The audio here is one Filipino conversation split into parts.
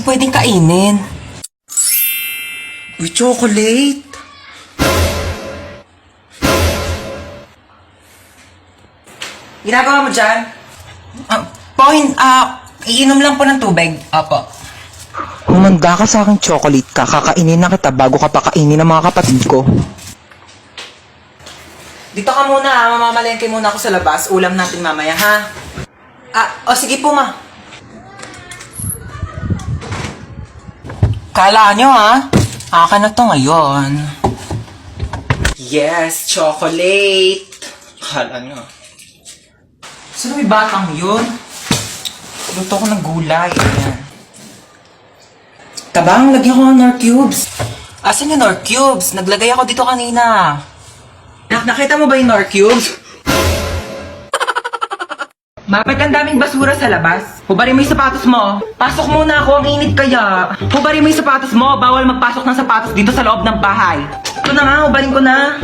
pwedeng kainin. Uy, chocolate. Ginagawa mo dyan? Iinom lang po ng tubig. Apo. Humanda ka sa akin chocolate ka, kakainin na kita bago ka pa kainin ng mga kapatid ko. Dito ka muna ha, mamamalengke muna ako sa labas. Ulam natin mamaya ha. Sige po ma. Kala nyo ha, akin na to ngayon. Yes, chocolate. Kala nyo. Sino may batang yun? Luto ko ng gulay. Ayan. Tabang, lagyan ko ng Nor Cubes. Asan yung Nor Cubes? Naglagay ako dito kanina. Nakita mo ba yung Nor Cubes? Bakit ang daming basura sa labas? Hubarin mo yung sapatos mo. Pasok muna ako, ang init kaya. Hubarin mo yung sapatos mo. Bawal magpasok ng sapatos dito sa loob ng bahay. Ito na nga, hubarin ko na.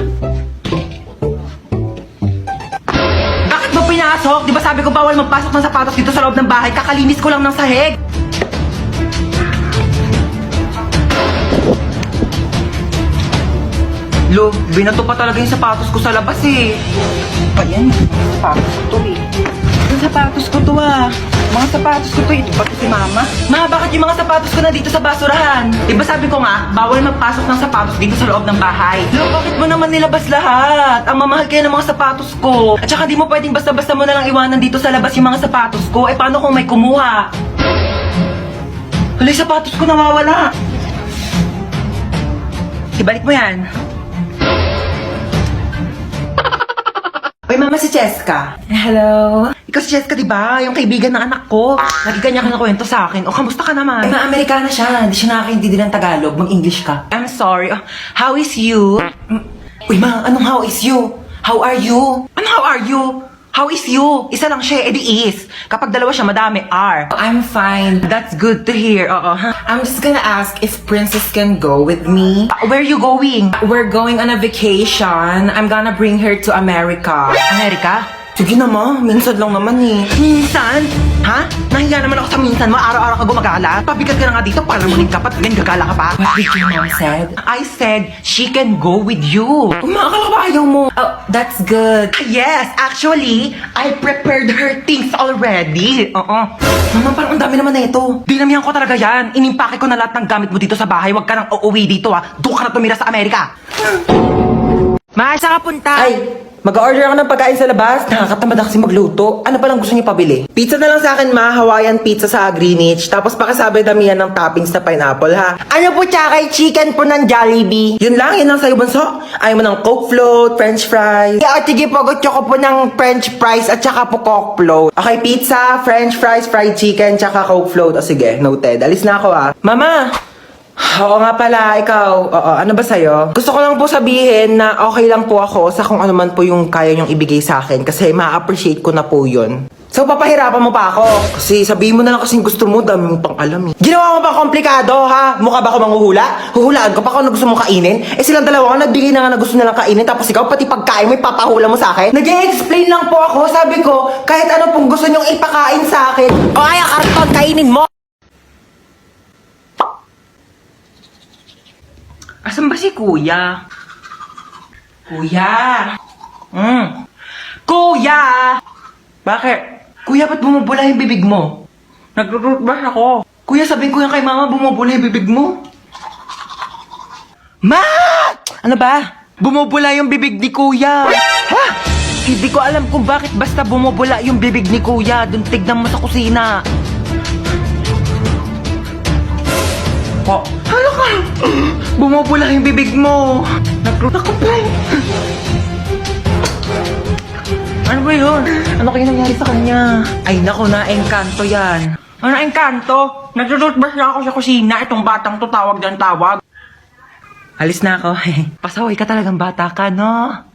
Bakit mo pinasok? Di ba sabi ko bawal magpasok ng sapatos dito sa loob ng bahay? Kakalinis ko lang ng sahig. Lo, binato pa talaga yung sapatos ko sa labas eh. Pa yan, sapatos ko to eh. Yung sapatos ko to Mga sapatos ko to eh. Ito pa to si mama. Ma, bakit yung mga sapatos ko na dito sa basurahan? Diba sabi ko nga, bawal magpasok ng sapatos dito sa loob ng bahay. Lo, bakit mo naman nilabas lahat? Ang mamahal kaya ng mga sapatos ko. At saka di mo pwedeng basta-basta mo na lang iwanan dito sa labas yung mga sapatos ko. Eh paano kung may kumuha? Hala, yung sapatos ko nawawala. Ibalik mo yan. Uy, mama, si Cheska. Hello? Ikaw si Cheska, diba? Yung kaibigan ng anak ko. Lagi kanya ka nakwento sa akin. O, kamusta ka naman? Ay, ma-Amerikana siya. Hindi siya nakakaintindi ng Tagalog. Mag-English ka. I'm sorry. How is you? Uy, ma, anong how is you? How are you? Ano how are you? How is you? Isa lang siya, edi is. Kapag dalawa siya, madami, are. I'm fine. That's good to hear. Oo. I'm just gonna ask if Princess can go with me. Where are you going? We're going on a vacation. I'm gonna bring her to America. America? Sige naman, minsan lang naman eh. Minsan? Ha? Nahiya naman ako sa minsan mo, araw-araw ka gumagala. Pabigat ka na nga dito, para muling ka pa, ganyan gagala ka pa. What did your mom said? I said, she can go with you. Umakala ka ba ayaw mo? Oh, that's good. Yes, actually, I prepared her things already. Mama, parang ang dami naman na ito. Dinamihan ko talaga yan. Inimpake ko na lahat ng gamit mo dito sa bahay. Huwag ka nang uuwi dito Doon ka na tumira sa Amerika. Ma, saan ka punta? Ay, mag-order ako ng pagkain sa labas. Nakakatamad na kasi magluto. Ano palang gusto niyo pabili? Pizza na lang sa akin, ma. Hawaiian pizza sa Greenwich. Tapos pakisabi damihan ng toppings na pineapple, ha? Ano po tsaka chicken po ng Jollibee? Yun lang sa'yo, bunso. Ayaw mo ng Coke float, French fries. Yeah, sige po, gusto ko po ng French fries at tsaka po Coke float. Okay, pizza, French fries, fried chicken, tsaka Coke float. O sige, noted. Alis na ako, ha? Mama! Oo nga pala, ikaw. Ano ba sa'yo? Gusto ko lang po sabihin na okay lang po ako sa kung ano man po yung kaya nyong ibigay sa akin kasi ma-appreciate ko na po yun. So, papahirapan mo pa ako? Kasi sabihin mo na lang kasing gusto mo, dami mong pang alam eh. Ginawa mo pa komplikado, ha? Mukha ba ako manghuhula? Huhulaan ko pa kung ano gusto mong kainin? Eh silang dalawa nga, nagbigay na nga na gusto nilang kainin tapos ikaw pati pagkain mo ipapahula mo sa akin? Nag-i-explain lang po ako, sabi ko, kahit ano pong gusto nyong ipakain sa akin. O kaya karton, kainin mo! Asan ba si Kuya? Kuya! Kuya! Bakit? Kuya, ba't bumubula yung bibig mo? Nag-rootbrush ako. Kuya, sabihin ko yan kay mama, bumubula yung bibig mo. Ma! Ano ba? Bumubula yung bibig ni Kuya. Ha? Hindi ko alam kung bakit basta bumubula yung bibig ni Kuya. Doon tignan mo sa kusina. Po. Ano ka? Bumubula yung bibig mo. Naku po. Ano ba yun? Ano kaya nangyari sa kanya? Ay nako, na-engkanto yan. Ano na-engkanto? Nag-rootbrush na ako sa kusina. Itong batang to tawag dyan tawag. Alis na ako. Pasaway ka talagang bata ka, no?